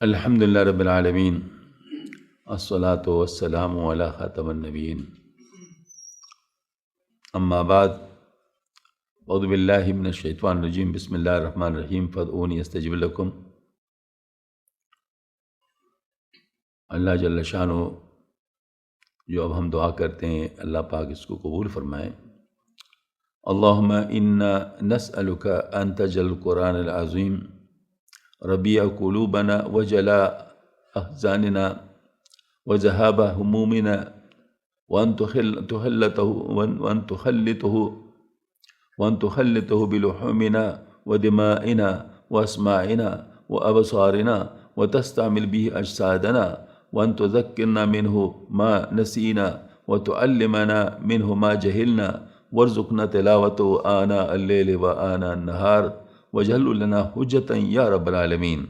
الحمدللہ رب العالمین، الصلاۃ والسلام علی خاتم النبیین، اما بعد، اعوذ باللہ من الشیطان الرجیم، بسم اللہ الرحمن الرحیم، فادعونی استجب لکم۔ اللہ جل شانہ جو اب ہم دعا کرتے ہیں اللہ پاک اس کو قبول فرمائے۔ اللہم انا نسألک ان تجعل القرآن العظیم ربیع قلوبنا وجلاء احزاننا وذهاب همومنا وان تخلطه بلحومنا ودمائنا واسماعنا وابصارنا وتستعمل به اجسادنا وان تذكرنا منه ما نسينا وتعلمنا منه ما جهلنا وارزقنا تلاوته آناء الليل وآناء النهار واجعله لنا حجة یا رب العالمین۔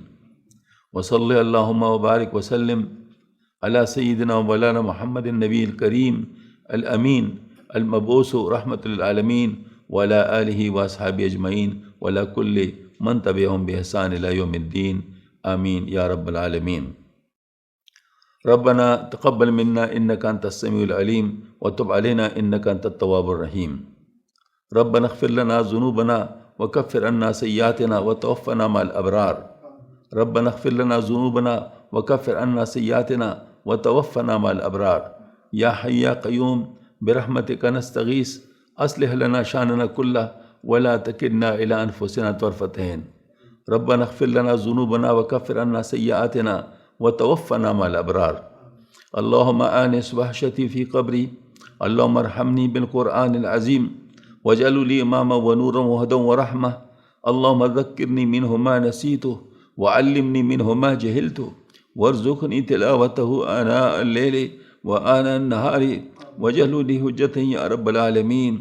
وصلی اللہم وبارک وسلم علی سیدنا مولانا محمد النبی الکریم الامین المبعوث رحمۃ للعالمین وعلی آلہ واصحابہ اجمعین وعلی کل من تبعہم بإحسان الی یوم الدین، آمین یا رب العالمین۔ ربنا تقبل منا انک انت السمیع العلیم وتب علینا انک انت التواب الرحیم۔ ربنا اغفر لنا ذنوبنا وکفر عنا سیئاتنا وتوفنا مع الابرار۔ ربنا اغفر لنا ذنوبنا وکفر عنا سیئاتنا وتوفنا مع الابرار۔ یا حی یا قیوم برحمتک نستغیث اصلح لنا شاننا کلہ ولا تکلنا الی انفسنا طرفۃ عین۔ ربنا اغفر لنا ذنوبنا وکفر عنا سیئاتنا وتوفنا مع الابرار۔ اللہم آنس وحشتی فی قبری، اللہم ارحمنی بالقرآن العظیم واجعله لي اماما ونورا وهدى ورحمة، اللهم ذكرني منه ما نسيته وعلمني منه ما جهلته وارزقني تلاوته آناء الليل وآناء النهار واجعله لي حجة يا رب العالمين۔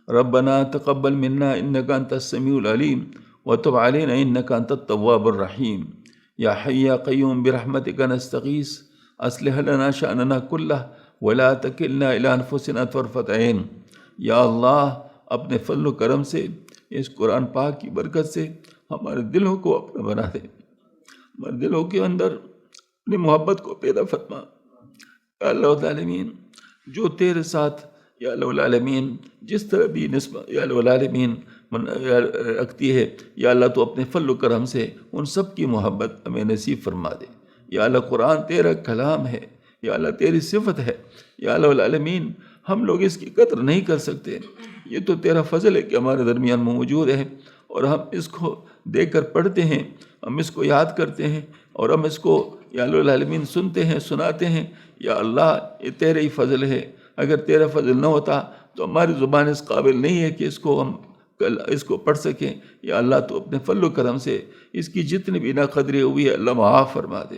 ربنا تقبل منا إنك أنت السميع العليم وتب علينا إنك أنت التواب الرحيم۔ يا حي يا قيوم برحمتك نستغيث أصلح لنا شأننا كله ولا تكلنا إلى أنفسنا طرفة عين۔ یا اللہ اپنے فضل و کرم سے اس قرآن پاک کی برکت سے ہمارے دلوں کو اپنا بنا دے، ہمارے دلوں کے اندر اپنی محبت کو پیدا فرما۔ یا اللہ العالمین، جو تیرے ساتھ یا اللہ العالمین جس طرح بھی نسبت یا اللہ العالمین رکھتی ہے، یا اللہ تو اپنے فضل و کرم سے ان سب کی محبت ہمیں نصیب فرما دے۔ یا اللہ قرآن تیرا کلام ہے، یا اللہ تیری صفت ہے، یا اللہ العالمین ہم لوگ اس کی قدر نہیں کر سکتے، یہ تو تیرا فضل ہے کہ ہمارے درمیان میں موجود ہے، اور ہم اس کو دیکھ کر پڑھتے ہیں، ہم اس کو یاد کرتے ہیں، اور ہم اس کو یا اللہ العالمین سنتے ہیں، سناتے ہیں۔ یا اللہ یہ تیرا ہی فضل ہے، اگر تیرا فضل نہ ہوتا تو ہماری زبان اس قابل نہیں ہے کہ اس کو پڑھ سکیں۔ یا اللہ تو اپنے فضل و کرم سے اس کی جتنی بھی ناقدری ہوئی ہے اللہ معاف فرما دے۔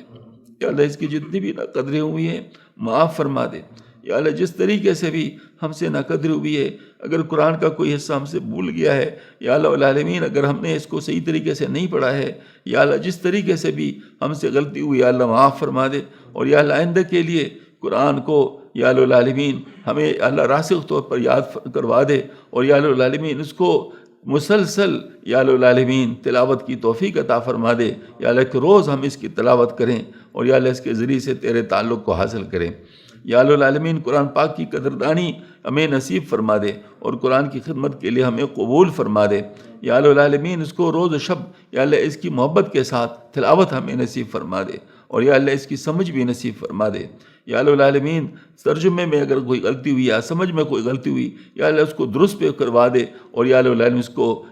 یا اللہ اس کی جتنی بھی ناقدری ہوئی ہے معاف فرما دے۔ یا اللہ جس طریقے سے بھی ہم سے ناقدری ہوئی ہے، اگر قرآن کا کوئی حصہ ہم سے بھول گیا ہے، یا اللہ العالمین اگر ہم نے اس کو صحیح طریقے سے نہیں پڑھا ہے، یا اللہ جس طریقے سے بھی ہم سے غلطی ہوئی یا اللہ معاف فرما دے، اور یا اللہ آئندہ کے لیے قرآن کو یا اللہ العالمین ہمیں اللہ راسخ طور پر یاد کروا دے، اور یا اللہ العالمین اس کو مسلسل یا اللہ العالمین تلاوت کی توفیق عطا فرما دے۔ یا اللہ کہ روز ہم اس کی تلاوت کریں، اور یا اللہ اس کے ذریعے سے تیرے تعلق کو حاصل کریں۔ یا اللہ العالمین قرآن پاک کی قدردانی ہمیں نصیب فرما دے، اور قرآن کی خدمت کے لیے ہمیں قبول فرما دے۔ یا اللہ العالمین اس کو روز و شب یا اللہ اس کی محبت کے ساتھ تلاوت ہمیں نصیب فرما دے، اور یا اللہ اس کی سمجھ بھی نصیب فرما دے۔ یا اللہ العالمین ترجمے میں اگر کوئی غلطی ہوئی یا سمجھ میں کوئی غلطی ہوئی، یا اللہ اس کو درست پہ کروا دے، اور یا اللہ العالمین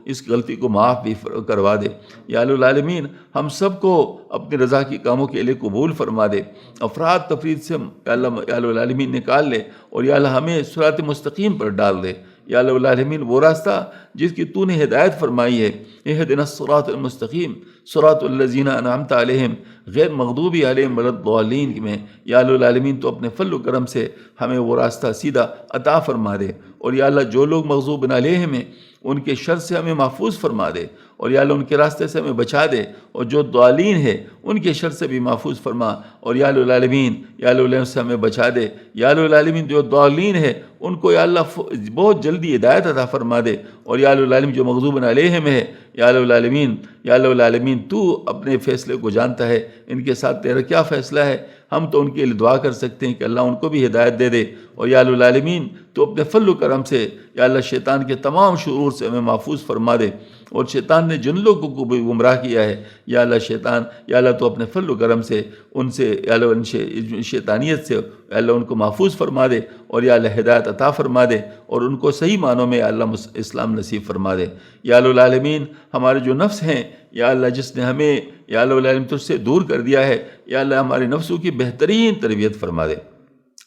اس غلطی کو معاف بھی کروا دے۔ یا اللہ العالمین ہم سب کو اپنی رضا کی کاموں کے لیے قبول فرما دے، افراد تفرید سے یا اللہ العالمین نکال لے، اور یا اللہ ہمیں صراط مستقیم پر ڈال دے۔ یا اللہ العالمین وہ راستہ جس کی تو نے ہدایت فرمائی ہے، اہدنا الصراط المستقیم صراط الذین انعمت علیہم غیر مغضوب علیہم ولا الضالین میں، یا اللہ العالمین تو اپنے فضل و کرم سے ہمیں وہ راستہ سیدھا عطا فرما دے، اور یا اللہ جو لوگ مغضوب علیہم ہیں ان کے شر سے ہمیں محفوظ فرما دے، اور یا اللہ ان کے راستے سے ہمیں بچا دے، اور جو ضالین ہے ان کے شر سے بھی محفوظ فرما، اور یا اللہ العالمین یا اللہ العالمین سے ہمیں بچا دے۔ یا اللہ العالمین جو ضالین ہے ان کو یا اللہ بہت جلدی ہدایت عطا فرما دے، اور یا اللہ العالمین جو مغضوب علیہم ہے یا الہ العالمین، یا الہ العالمین تو اپنے فیصلے کو جانتا ہے، ان کے ساتھ تیرا کیا فیصلہ ہے؟ ہم تو ان کے لیے دعا کر سکتے ہیں کہ اللہ ان کو بھی ہدایت دے دے، اور یا الہ العالمین تو اپنے فضل و کرم سے یا اللہ شیطان کے تمام شرور سے ہمیں محفوظ فرما دے، اور شیطان نے جن لوگوں کو بھی گمراہ کیا ہے یا اللہ شیطان، یا اللہ تو اپنے فضل و کرم سے ان سے یا اللہ ان شیطانیت سے یا اللہ ان کو محفوظ فرما دے، اور یا اللہ ہدایت عطا فرما دے، اور ان کو صحیح معنوں میں یا اللہ اسلام نصیب فرما دے۔ یا الہ العالمین ہمارے جو نفس ہیں یا اللہ جس نے ہمیں یا الہ العالمین تجھ سے دور کر دیا ہے، یا اللہ ہمارے نفسوں کی بہترین تربیت فرما دے۔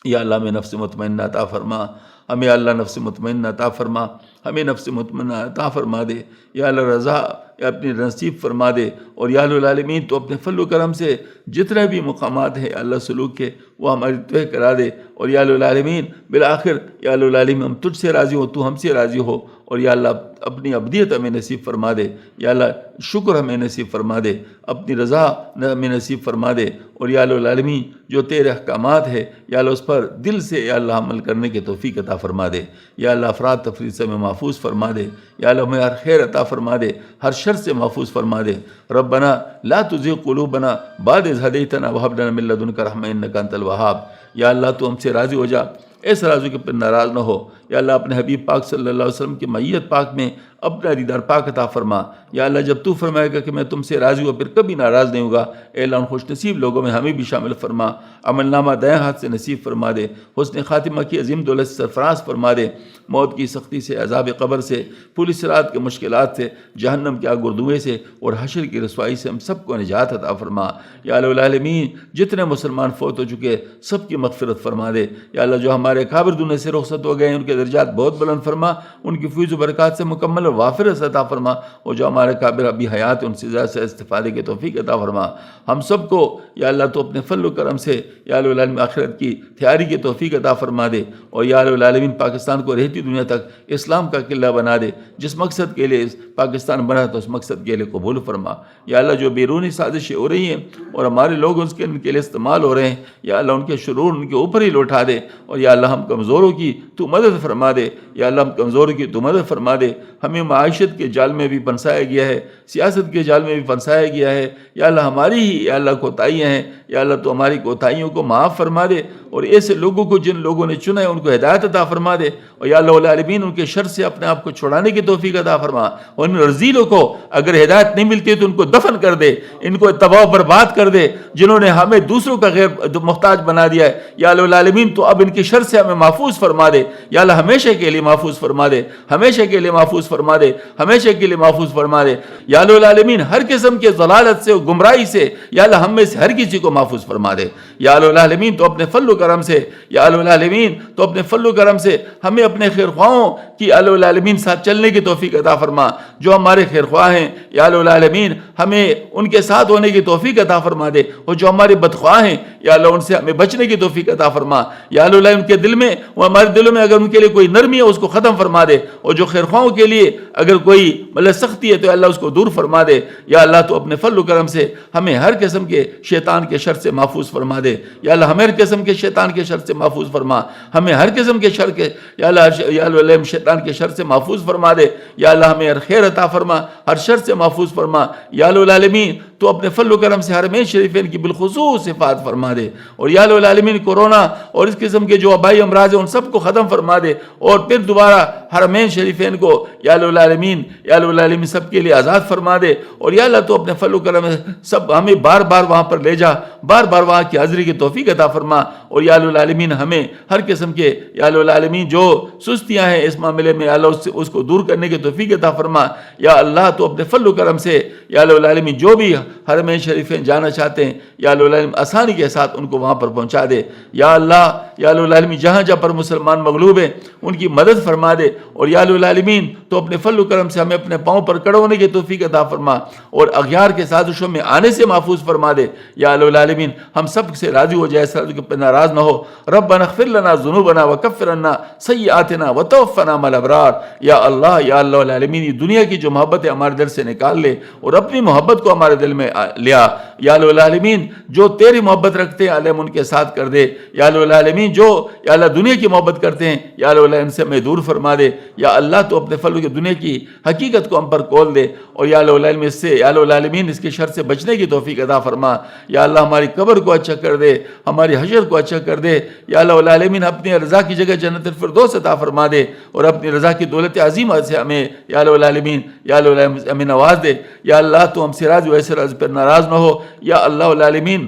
یا اللہ ہمیں نفس مطمئنہ عطا فرما، ہمیں اللہ نفس مطمئنہ عطا فرما، ہمیں نفس مطمئنہ عطا فرما دے، یا اللہ رضا یا اپنی نصیب فرما دے، اور یا الہ العالمین تو اپنے فضل و کرم سے جتنے بھی مقامات ہیں اللہ سلوک کے وہ ہماری طے کرا دے، اور یا الہ العالمین بالآخر یا الہ العالمین ہم تجھ سے راضی ہو، تو ہم سے راضی ہو، اور یا اللہ اپنی ابدیت ہمیں نصیب فرما دے، یا اللہ شکر ہمیں نصیب فرما دے، اپنی رضا ہمیں نصیب فرما دے، اور یا الہ العالمین جو تیرے احکامات ہے یا اللہ اس پر دل سے یا اللہ عمل کرنے کے توفیق عطا فرما دے، یا اللہ افراد تفرید سے ہمیں محفوظ فرما دے، یا اللہ ہمیں ہر خیر عطا فرما دے، ہر شر سے محفوظ فرما دے۔ ربنا لا تزغ قلوبنا بعد اذ ہدیتنا وہب لنا من لدنک رحمۃ انک انت الوہاب۔ یا اللہ تو ہم سے راضی ہو جا، ایسا راضی کہ پھر ناراض نہ ہو، یا اللہ اپنے حبیب پاک صلی اللہ علیہ وسلم کی میت پاک میں اپنا دیدار پاک عطا فرما۔ یا اللہ جب تو فرمائے گا کہ میں تم سے راضی ہوں پھر کبھی ناراض نہیں ہوگا، اے اللہ ان خوش نصیب لوگوں میں ہمیں بھی شامل فرما، عمل نامہ دائیں ہاتھ سے نصیب فرما دے، حسن خاتمہ کی عظیم دولت سے سرفراز فرما دے، موت کی سختی سے، عذاب قبر سے، پوری صراط کے مشکلات سے، جہنم کے آگ اور دھوئیں سے، اور حشر کی رسوائی سے ہم سب کو نجات عطا فرما۔ یا الہ العالمین جتنے مسلمان فوت ہو چکے سب کی مغفرت فرما دے، یا اللہ جو ہمارے اکابر دنیا سے رخصت ہو گئے ہیں ان کے درجات بہت بلند فرما، ان کی فیض و برکات سے مکمل اور وافر عطا فرما، اور جو ہمارے اکابر ابھی حیات ہیں ان سے زیادہ سے استفادے کے توفیق عطا فرما۔ ہم سب کو یا اللہ تو اپنے فضل و کرم سے یا الہ العالمین آخرت کی تیاری کی توفیق عطا فرما دے، اور یا الہ العالمین پاکستان کو رہتی دنیا تک اسلام کا قلعہ بنا دے، جس مقصد کے لیے پاکستان بنا تو اس مقصد کے لیے قبول فرما۔ یا اللہ جو بیرونی سازشیں ہو رہی ہیں اور ہمارے لوگ ان کے لیے استعمال ہو رہے ہیں، یا اللہ ان کے شرور ان کے اوپر ہی لوٹا دے، اور یا اللہ ہم کمزوروں کی تو مدد فرما دے، یا اللہ ہم کمزوروں کی تو مدد فرما دے۔ ہمیں معاشت کے جال میں بھی پھنسایا گیا ہے، سیاست کے جال میں بھی پھنسایا گیا ہے، یا اللہ ہماری ہی یا اللہ کوتاہیاں ہیں، یا اللہ تو ہماری کوتاہیوں کو معاف فرما دے، اور ایسے لوگوں کو جن لوگوں نے چنا ہے ان کو ہدایت عطا فرما دے، اور یا اللہ العالمین ان کے شر سے اپنے آپ کو چھڑانے کی توفیق عطا فرما، اور ان رذیلوں کو اگر ہدایت نہیں ملتی تو ان کو دفن کر دے، ان کو تباہ و برباد کر دے جنہوں نے ہمیں دوسروں کا غیر محتاج بنا دیا ہے۔ یا اللہ العالمین تو اب ان کے شر سے ہمیں محفوظ فرما دے، یا اللہ ہمیشہ کے لیے محفوظ فرما دے، ہمیشہ کے لیے محفوظ فرما دے، ہمیشہ کے لیے محفوظ فرما دے۔ یا اللہ العالمین ہر قسم کے ضلالت سے اور گمراہی سے یا اللہ ہم میں سے ہر کسی کو محفوظ فرما دے۔ یا اللہ العالمین تو اپنے فضل و کرم سے یا اللہ العالمین تو اپنے فضل و کرم سے ہمیں اپنے خیر خواہوں کی اللہ العالمین ساتھ چلنے کی توفیق عطا فرما، جو ہمارے خیر خواہ ہیں یا اللہ العالمین ہمیں ان کے ساتھ ہونے کی توفیق عطا فرما دے، اور جو ہمارے بدخواہ ہیں یا اللہ ان سے ہمیں بچنے کی توفیق عطا فرما۔ یا اللہ ان کے دل میں وہ ہمارے دلوں میں اگر ان کے لیے کوئی نرمی ہے اس کو ختم فرما دے، اور جو خیر خواہوں کے لیے اگر کوئی سختی ہے تو اللہ اس کو دور فرما دے۔ یا اللہ تو اپنے فضل و کرم سے ہمیں ہر قسم کے شیطان کے شر سے محفوظ فرما دے، یا اللہ ہمیں ہر قسم کے شیطان کے شر سے محفوظ فرما، ہمیں ہر قسم کے شر کے یا اللہ شیطان کے شر سے محفوظ فرما دے، یا اللہ ہمیں ہر خیر عطا فرما، ہر شر سے محفوظ فرما۔ یا اللہ العالمین تو اپنے فضل و کرم سے حرمین شریفین کی بالخصوص حفاظت فرما دے، اور یا اللہ العالمین کورونا اور اس قسم کے جو وبائی امراض ہیں ان سب کو ختم فرما دے، اور پھر دوبارہ حرمین شریفین کو یا اللہ العالمین سب کے لیے آزاد فرما دے، اور یا اللہ تو اپنے فضل و کرم سے سب ہمیں بار بار وہاں پر لے جا، بار بار وہاں کی حاضری کی توفیق عطا فرما، اور یا اللہ العالمین ہمیں ہر قسم کے یا اللہ العالمین جو سستیاں ہیں اس معاملے میں یا اللہ اس کو دور کرنے کی توفیق عطا فرما۔ یا اللہ تو اپنے فضل و کرم سے یا اللہ العالمین جو بھی حرمین شریفین جانا چاہتے ہیں یا اللہ العالمین آسانی کے ساتھ ان کو وہاں پر پہنچا دے۔ یا اللہ العالمین جہاں جہاں پر مسلمان مغلوب ہیں ان کی مدد فرما دے، اور یا اللہ العالمین تو اپنے فضل و کرم سے ہمیں اپنے پاؤں پر کھڑے ہونے کی توفیق عطا فرما، اور اغیار کے سازشوں میں آنے سے محفوظ فرما دے۔ یا اللہ العالمین العالمین ہم سب سے راضی ہو جائے، اس راضی پہ ناراض نہ ہو۔ ربنا اغفر لنا ذنوبنا وکفر عنا سیئاتنا وتوفنا مع الابرار۔ یا اللہ العالمین، یہ دنیا کی جو محبت ہے ہمارے دل سے نکال لے اور اپنی محبت کو ہمارے دل میں لیا۔ یا العالمین، جو تیری محبت رکھتے ہیں اللہ ان کے ساتھ کر دے۔ یا العالمین، جو یا اللہ دنیا کی محبت کرتے ہیں یا اللہ ان سے ہمیں دور فرما دے۔ یا اللہ تو اپنے فضل کے دنیا کی حقیقت کو ہم پر کھول دے، اور یا اللہ اس سے یا العالمین اس کے شر سے بچنے کی توفیق عطا فرما۔ یا اللہ ہماری قبر کو اچھا کر دے، ہماری حشر کو اچھا کر دے۔ یا اللہ العالمین اپنی رضا کی جگہ جنت الفردوس عطا فرما دے، اور اپنی رضا کی دولت عظیمہ سے ہمیں یا اللہ العالمین یا اللہ ہمیں نواز دے۔ یا اللہ تو ہم سے راضی ہو، ایسے راضی پر ناراض نہ ہو۔ یا اللہ العالمین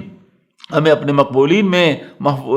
ہمیں اپنے مقبولین میں،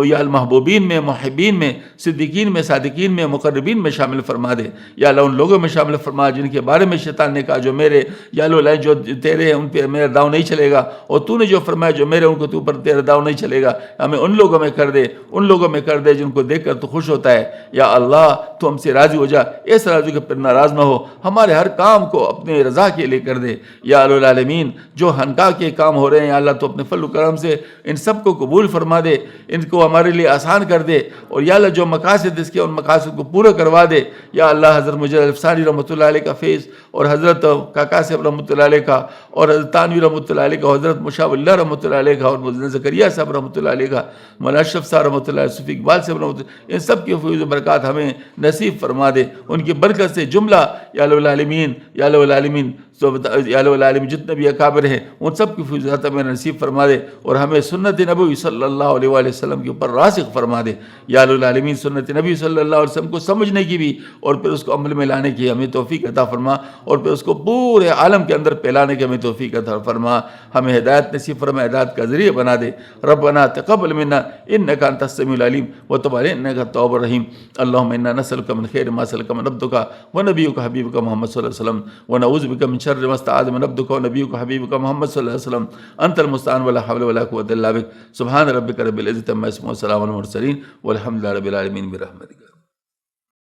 یا المحبوبین میں، محبین میں، صدیقین میں، صادقین میں، مقربین میں شامل فرما دے۔ یا اللہ ان لوگوں میں شامل فرما جن کے بارے میں شیطان نے کہا جو میرے یا اللہ جو تیرے ہیں ان پہ میرا داؤ نہیں چلے گا، اور تو نے جو فرمایا جو میرے ان کو تو پر تیرا داؤ نہیں چلے گا، ہمیں ان لوگوں میں کر دے، ان لوگوں میں کر دے جن کو دیکھ کر تو خوش ہوتا ہے۔ یا اللہ تو ہم سے راضی ہو جا، اس راضی کے پر ناراض نہ ہو، ہمارے ہر کام کو اپنے رضا کے لیے کر دے۔ یا اللہ العالمین جو خانقاہ کے کام ہو رہے ہیں یا اللہ تو اپنے فضل و کرم سے ان سب کو قبول فرما دے، ان کو ہمارے لیے آسان کر دے، اور یا اللہ جو مقاصد اس کے ان مقاصد کو پورا کروا دے۔ یا اللہ حضرت مجید الفسانی رحمۃ اللہ علیہ کا فیض، اور حضرت کاکا صاحب رحمۃ اللہ علیہ کا، اور حضرت تانوی رحمۃ اللہ علیہ کا، حضرت مشاب اللہ رحمۃ اللہ علیہ کا، اور مولانا زکریا صاحب رحمۃ اللہ علیہ کا، مولانا اشرف صاحب رحمۃ اللہ علیہ، صوفی اقبال صاحب رحمۃ اللہ، ان سب کی فیض و برکات ہمیں نصیب فرما دے۔ ان کی برکت سے جملہ یا اللہ العالمین یا اللہ العالمین یا اللہ العالمین جتنے بھی اکابر ہیں ان سب کی فیضات ہمیں نصیب فرما دے، اور ہمیں سنت نبوی صلی اللہ علیہ وآلہ وسلم کے اوپر راسخ فرما دے۔ یا اللہ العالمین سنت نبی صلی اللہ علیہ وسلم کو سمجھنے کی بھی اور پھر اس کو عمل میں لانے کی ہمیں توفیق عطا فرما، اور پھر اس کو پورے عالم کے اندر پھیلانے کی ہمیں توفیق عطا فرما۔ ہمیں ہدایت نصیب فرما، ہدایت کا ذریعہ بنا دے۔ ربنا تقبل منا انک انت السمیع العلیم وتب علینا انک التواب الرحیم۔ اللهم انا نسألك من خير ما سألك من عبدك ونبيك حبيبك محمد صلی اللہ علیہ وسلم، ونعوذ بك من شر ما استعاذ من عبدك ونبيك حبيبك محمد صلی اللہ علیہ وسلم، انت المستعان ولا حول ولا قوة الا بك۔ سبحان ربك رب العزة عما يصفون وسلام على المرسلين والحمد لله رب العالمين برحمتك۔